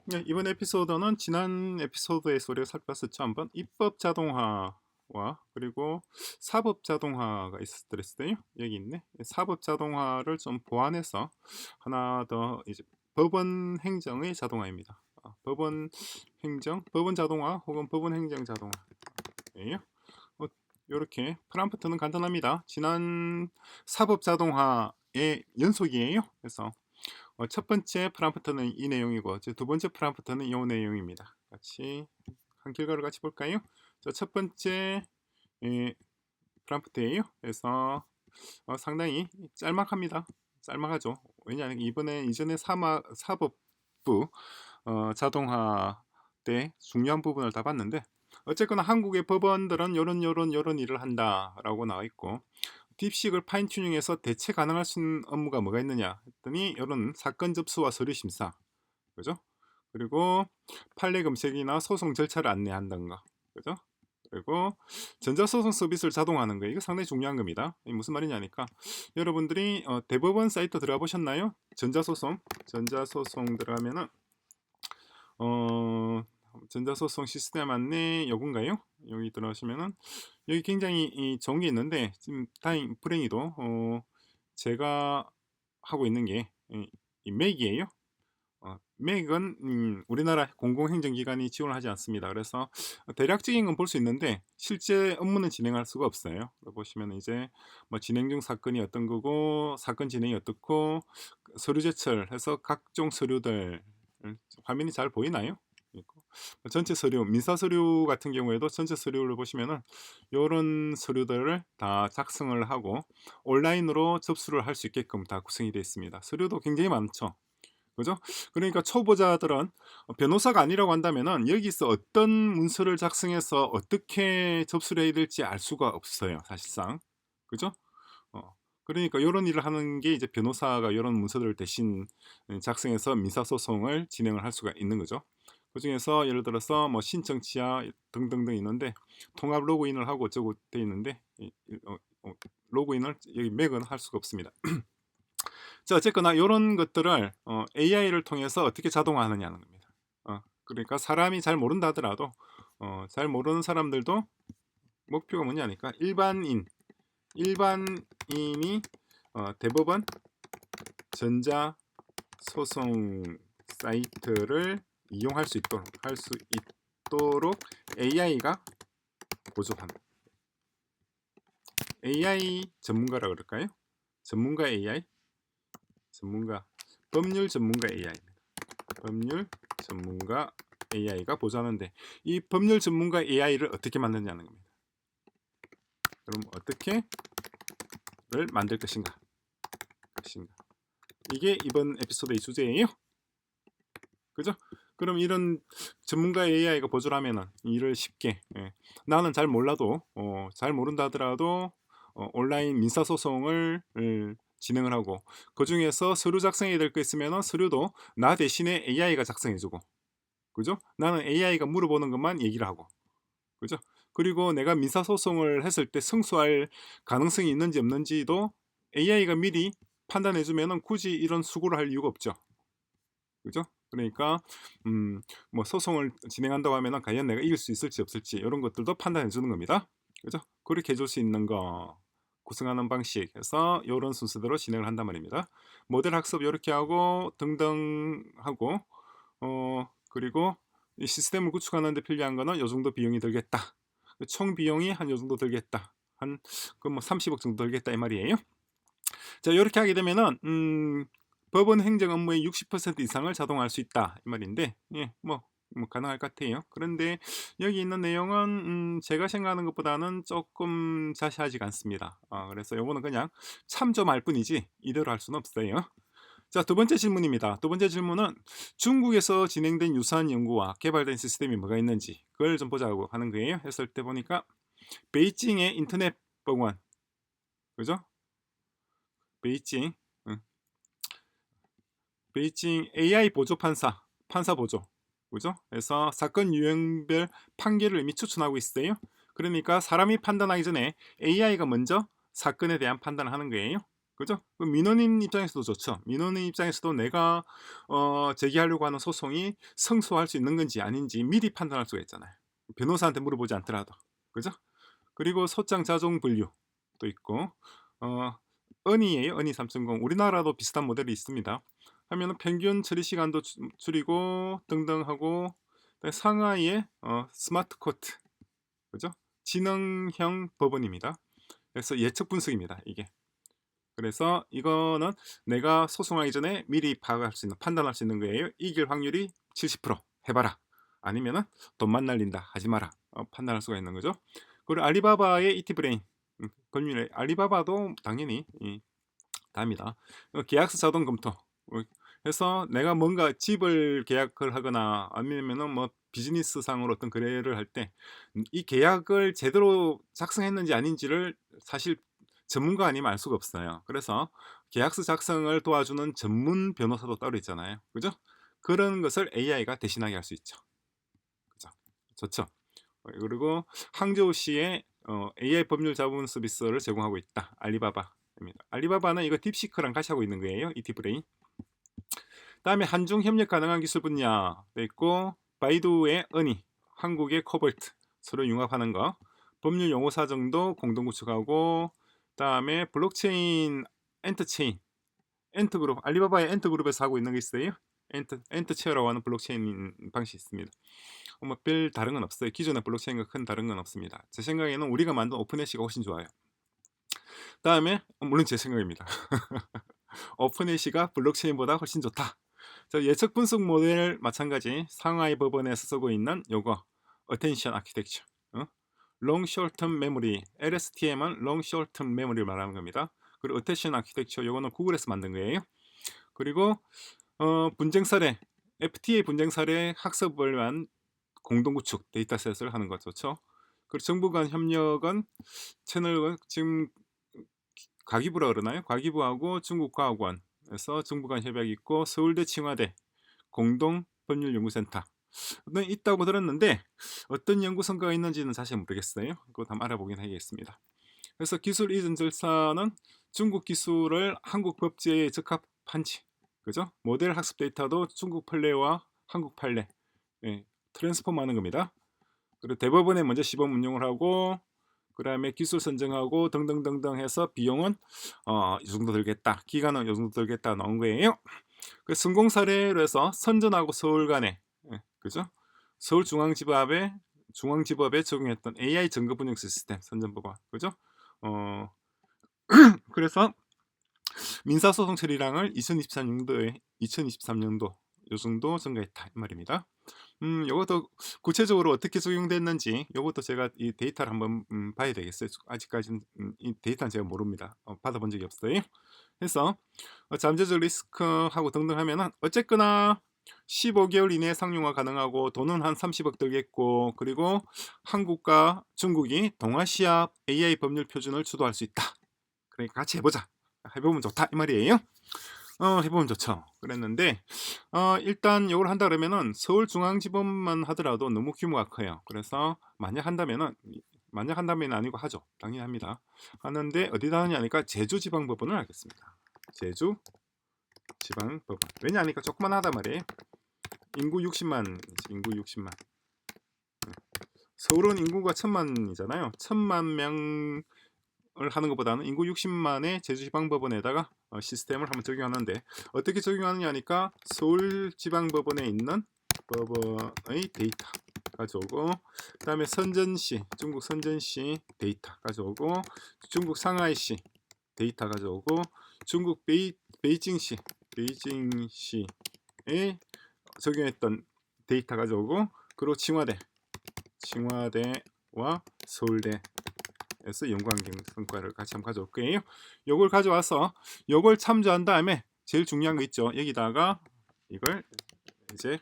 네, 이번 에피소드는 지난 에피소드에서 우리가 살펴봤었죠. 한번 입법 자동화와 그리고 사법 자동화가 있었을 때요. 여기 있네. 사법 자동화를 좀 보완해서 하나 더 이제 법원 행정의 자동화입니다. 법원 행정, 법원 자동화 혹은 법원 행정 자동화예요. 이렇게 프롬프트는 간단합니다. 지난 사법 자동화의 연속이에요. 그래서 첫 번째 프롬프트는 이 내용이고 두 번째 프롬프트는 이 내용입니다. 같이 한 결과를 같이 볼까요? 첫 번째 프롬프트예요. 그래서 상당히 짤막합니다. 짤막하죠. 왜냐하면 이전에 사법부 자동화 때 중요한 부분을 다 봤는데 어쨌거나 한국의 법원들은 요런 일을 한다라고 나와 있고 딥식을 파인 튜닝해서 대체 가능할 수 있는 업무가 뭐가 있느냐 했더니 이런 사건 접수와 서류 심사, 그죠? 그리고 판례 검색이나 소송 절차를 안내한다든가, 그죠? 그리고 전자소송 서비스를 자동화하는 거, 이거 상당히 중요한 겁니다. 이게 무슨 말이냐니까 여러분들이 대법원 사이트 들어가 보셨나요? 전자소송 들어가면은 어, 전자소송 시스템 안내 요건가요? 여기 들어가시면은 여기 굉장히 좋은 게 있는데 지금 불행히도 제가 하고 있는 게 이 맥이에요. 맥은 우리나라 공공행정기관이 지원을 하지 않습니다. 그래서 대략적인 건 볼 수 있는데 실제 업무는 진행할 수가 없어요. 보시면 이제 뭐 진행 중 사건이 어떤 거고 사건 진행이 어떻고 서류 제출해서 각종 서류들 화면이 잘 보이나요? 있고. 전체 서류, 민사 서류 같은 경우에도 전체 서류를 보시면은 이런 서류들을 다 작성을 하고 온라인으로 접수를 할 수 있게끔 다 구성이 되어 있습니다. 서류도 굉장히 많죠. 그죠? 그러니까 초보자들은 변호사가 아니라고 한다면은 여기서 어떤 문서를 작성해서 어떻게 접수를 해야 될지 알 수가 없어요, 사실상. 그죠? 어. 그러니까 요런 일을 하는 게 이제 변호사가 요런 문서들을 대신 작성해서 민사소송을 진행을 할 수가 있는 거죠. 그중에서 예를 들어서 뭐 신청 취하 등등등 있는데 통합 로그인을 하고 어쩌고 돼 있는데 로그인을 여기 맥은 할 수가 없습니다. 자, 어쨌거나 요런 것들을 AI를 통해서 어떻게 자동화하느냐는 겁니다. 그러니까 사람이 잘 모른다 하더라도 잘 모르는 사람들도 목표가 뭐냐니까 일반인이 대법원 전자소송 사이트를 이용할 수 있도록 AI가 보조하는 AI 전문가라 그럴까요? 전문가 AI, 법률 전문가 AI입니다. 법률 전문가 AI가 보조하는데 이 법률 전문가 AI를 어떻게 만드냐는 겁니다. 그럼 어떻게를 만들 것인가? 이게 이번 에피소드의 주제예요. 그죠? 그럼 이런 전문가 AI가 보조를 하면은 일을 쉽게 나는 잘 몰라도 잘 모른다 하더라도 온라인 민사소송을 진행을 하고 그 중에서 서류 작성해야 될 거 있으면은 서류도 나 대신에 AI가 작성해주고, 그죠? 나는 AI가 물어보는 것만 얘기를 하고, 그죠? 그리고 내가 민사소송을 했을 때 승소할 가능성이 있는지 없는지도 AI가 미리 판단해주면은 굳이 이런 수고를 할 이유가 없죠. 그죠? 그러니까 뭐 소송을 진행한다고 하면은 과연 내가 이길 수 있을지 없을지 이런 것들도 판단해 주는 겁니다. 그죠? 그렇게 해줄 수 있는 거 구성하는 방식에서 이런 순서대로 진행을 한단 말입니다. 모델 학습 이렇게 하고 등등 하고 그리고 이 시스템을 구축하는 데 필요한 거는 요 정도 비용이 들겠다. 총 비용이 한 요 정도 들겠다. 한 그 뭐 30억 정도 들겠다 이 말이에요. 자, 이렇게 하게 되면은 법원 행정 업무의 60% 이상을 자동화할 수 있다 이 말인데, 예, 뭐 가능할 것 같아요. 그런데 여기 있는 내용은 제가 생각하는 것보다는 조금 자세하지가 않습니다. 그래서 요거는 그냥 참조할 뿐이지 이대로 할 수는 없어요. 자, 두 번째 질문입니다. 두 번째 질문은 중국에서 진행된 유사한 연구와 개발된 시스템이 뭐가 있는지 그걸 좀 보자고 하는 거예요. 했을 때 보니까 베이징의 인터넷 법원, 그죠? 베이징, 응. 베이징 AI 보조 판사 보조, 그죠? 그래서 사건 유형별 판결을 이미 추천하고 있어요. 그러니까 사람이 판단하기 전에 AI가 먼저 사건에 대한 판단을 하는 거예요. 그죠? 그 민원인 입장에서도 좋죠. 민원인 입장에서도 내가 제기하려고 하는 소송이 성소할 수 있는 건지 아닌지 미리 판단할 수가 있잖아요. 변호사한테 물어보지 않더라도. 그죠? 그리고 소장 자동 분류도 있고 어 어니예요. 어니 3.0. 우리나라도 비슷한 모델이 있습니다. 하면은 평균 처리 시간도 줄이고 등등 하고 상하이의 스마트 코트. 그죠? 지능형 법원입니다. 그래서 예측 분석입니다. 이게. 그래서 이거는 내가 소송하기 전에 미리 파악할 수 있는 판단할 수 있는 거예요. 이길 확률이 70% 해봐라. 아니면은 돈만 날린다 하지 마라. 판단할 수가 있는 거죠. 그리고 알리바바의 이티브레인 법률에 알리바바도 당연히 답니다. 계약서 자동 검토. 그래서 내가 뭔가 집을 계약을 하거나 아니면은 뭐 비즈니스상으로 어떤 거래를 할 때 이 계약을 제대로 작성했는지 아닌지를 사실 전문가 아니면 알 수가 없어요. 그래서 계약서 작성을 도와주는 전문 변호사도 따로 있잖아요. 그죠? 그런 것을 AI가 대신하게 할 수 있죠. 그죠? 좋죠. 그리고 항저우시의 AI 법률 자문 서비스를 제공하고 있다. 알리바바입니다. 알리바바는 이거 딥시크랑 같이 하고 있는 거예요. 이티브레인. 다음에 한중 협력 가능한 기술 분야도 있고 바이두의 어니, 한국의 코볼트 서로 융합하는 거, 법률 용어 사정도 공동 구축하고 다음에 블록체인 엔터체인 엔터그룹 알리바바의 엔터그룹에서 하고 있는 게 있어요. 엔터체어라고 하는 블록체인 방식이 있습니다. 별 다른 건 없어요. 기존의 블록체인과 큰 다른 건 없습니다. 제 생각에는 우리가 만든 오픈애쉬가 훨씬 좋아요. 다음에 물론 제 생각입니다. 오픈애쉬가 블록체인보다 훨씬 좋다. 예측 분석 모델 마찬가지 상하이 법원에서 쓰고 있는 요거 Attention Architecture, Long Short Term Memory, LSTM은 Long Short Term Memory를 말하는 겁니다. 그리고 Attention Architecture 요거는 구글에서 만든 거예요. 그리고 분쟁 사례, FTA 분쟁 사례 학습을 위한 공동 구축 데이터셋을 하는 것 좋죠. 그리고 정부 간 협력은 채널 지금 과기부라 그러나요? 과기부하고 중국과학원에서 정부 간 협약이 있고 서울대 칭화대 공동 법률 연구센터 있다고 들었는데 어떤 연구 성과가 있는지는 사실 모르겠어요. 그거 다 알아보긴 하겠습니다. 그래서 기술 이전 절차는 중국 기술을 한국 법제에 적합한지, 그죠? 모델 학습 데이터도 중국 판례와 한국 판례 트랜스폼하는 겁니다. 그리고 대법원에 먼저 시범 운용을 하고 그 다음에 기술 선정하고 등등등등 해서 비용은 이 정도 들겠다, 기간은 이 정도 들겠다 나온 거예요. 그 성공 사례로 해서 선전하고 서울 간에 그죠? 중앙지법에 적용했던 AI 증거 분석 시스템 선전법원 그죠? 그래서 민사소송 처리량을 2023년도 요 정도 증가했다 이 말입니다. 요것도 구체적으로 어떻게 적용됐는지 요것도 제가 이 데이터를 한번 봐야 되겠어요. 아직까지는 이 데이터는 제가 모릅니다. 받아본 적이 없어요. 그래서 잠재적 리스크하고 등등 하면은 어쨌거나 15개월 이내에 상용화 가능하고 돈은 한 30억 들겠고 그리고 한국과 중국이 동아시아 AI 법률 표준을 주도할 수 있다. 그러니까 같이 해보자. 해보면 좋다 이 말이에요. 해보면 좋죠. 그랬는데 일단 이걸 한다 그러면은 서울중앙지법만 하더라도 너무 규모가 커요. 그래서 만약 한다면 아니고 하죠. 당연히 합니다. 하는데 어디다 하냐니까 제주지방법원을 하겠습니다. 제주지방법원. 왜냐하니까 조그만하단 말이에요. 인구 60만. 서울은 인구가 1000만이잖아요. 1000만 명을 하는 것보다는 인구 60만의 제주지방법원에다가 시스템을 한번 적용하는데 어떻게 적용하느냐니까 서울지방법원에 있는 법원의 데이터 가져오고 그 다음에 중국 선전시 데이터 가져오고 중국 상하이시 데이터 가져오고 중국 베이징시에 적용했던 데이터 가져오고 그리고 칭화대와 서울대에서 연구환경 성과를 같이 한번 가져올 거예요. 요걸 가져와서 요걸 참조한 다음에 제일 중요한 거 있죠. 여기다가 이걸 이제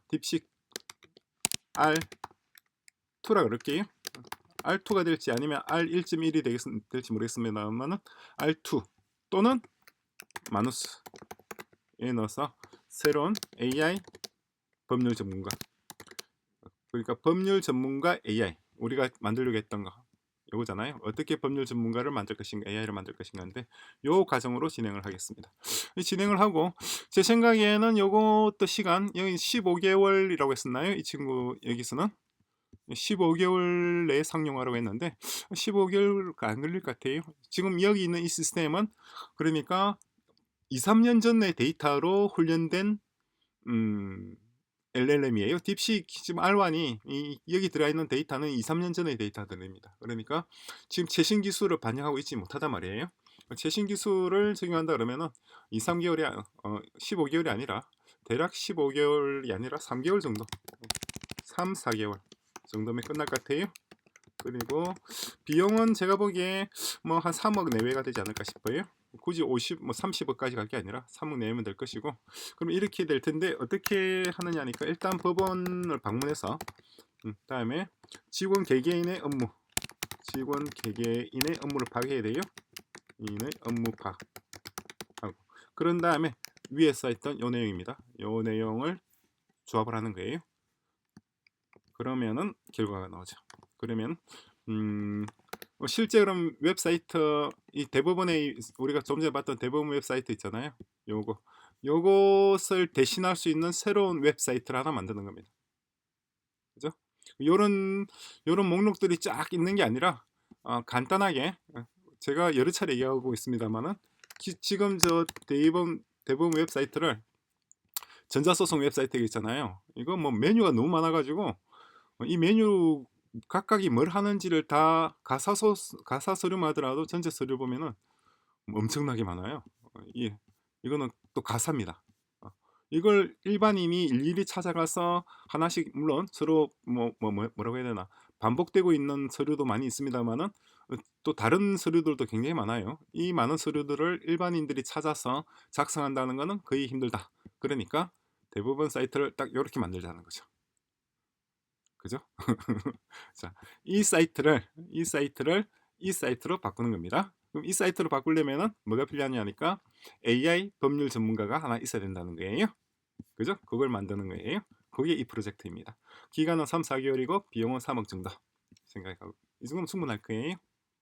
딥식 R2라 그럴게요. R2가 될지 아니면 R1.1이 될지 모르겠습니다만은 R2 또는 마누스에 넣어서 새로운 AI 법률 전문가 그러니까 법률 전문가 AI 우리가 만들려고 했던 거 요거잖아요. 어떻게 법률 전문가를 만들 것인가, AI를 만들 것인가인데 요 과정으로 진행을 하겠습니다. 이 진행을 하고 제 생각에는 요것도 시간 여기 15개월이라고 했었나요? 이 친구 여기서는 15개월 내에 상용화라고 했는데 15개월가 안 걸릴 것 같아요. 지금 여기 있는 이 시스템은 그러니까 2-3년 전의 데이터로 훈련된 LLM이에요. 딥식 지금 R1이 여기 들어있는 데이터는 2-3년 전의 데이터들입니다. 그러니까 지금 최신 기술을 반영하고 있지 못하단 말이에요. 최신 기술을 적용한다 그러면은 2-3개월이 15개월이 아니라 대략 15개월이 아니라 3개월 정도, 3-4개월 정도면 끝날 것 같아요. 그리고 비용은 제가 보기에 뭐 한 3억 내외가 되지 않을까 싶어요. 굳이 30억까지 갈 게 아니라 3억 내면 될 것이고, 그럼 이렇게 될 텐데 어떻게 하느냐니까 일단 법원을 방문해서 다음에 직원 개개인의 업무를 파악해야 돼요. 인의 업무 파악하고 그런 다음에 위에 써있던 요 내용입니다. 요 내용을 조합을 하는 거예요. 그러면은 결과가 나오죠. 그러면 실제 그럼 웹사이트 이 대부분의 우리가 좀 전에 봤던 대부분 웹사이트 있잖아요. 요것을 대신할 수 있는 새로운 웹사이트를 하나 만드는 겁니다. 그죠? 요런 목록들이 쫙 있는 게 아니라 간단하게 제가 여러 차례 얘기하고 있습니다만은 지금 저 대부분 웹사이트를 전자소송 웹사이트 있잖아요. 이거 뭐 메뉴가 너무 많아가지고 이 메뉴 각각이 뭘 하는지를 다 가사 서류만 하더라도 전체 서류 보면은 엄청나게 많아요. 이거는 또 가사입니다. 이걸 일반인이 일일이 찾아가서 하나씩 물론 서로 뭐라고 해야 되나 반복되고 있는 서류도 많이 있습니다만은 또 다른 서류들도 굉장히 많아요. 이 많은 서류들을 일반인들이 찾아서 작성한다는 것은 거의 힘들다. 그러니까 대부분 사이트를 딱 이렇게 만들자는 거죠. 그죠? 자, 이 사이트를 이 사이트로 바꾸는 겁니다. 그럼 이 사이트로 바꾸려면은 뭐가 필요하냐니까 AI 법률 전문가가 하나 있어야 된다는 거예요. 그죠? 그걸 만드는 거예요. 그게 이 프로젝트입니다. 기간은 3-4개월이고 비용은 3억 정도 생각하고 이 정도면 충분할 거예요.